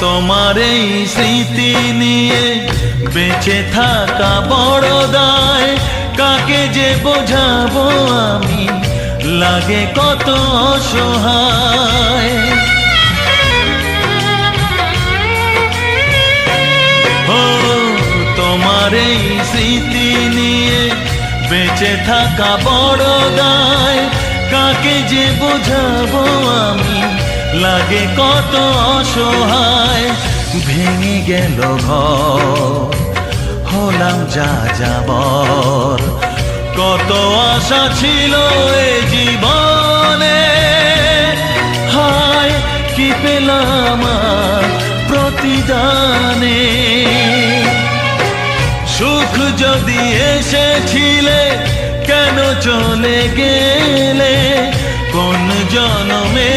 তোমার এই স্মৃতি নিয়ে বেঁচে থাকা বড় দায়, কাকে যে বোঝাবো আমি, লাগে কত অসহায়। ও তোমার এই স্মৃতি নিয়ে বেঁচে থাকা বড় দায়, কাকে যে বোঝাবো আমি, লাগে কত অসহায়। ভেঙে গেল ঘর, হলাম যা যাবর, কত আশা ছিল এ জীবনে, হায় কি পেলাম আর প্রতিদানে। সুখ যদি এসেছিলে কেন চলে গেলে, কোন জনমে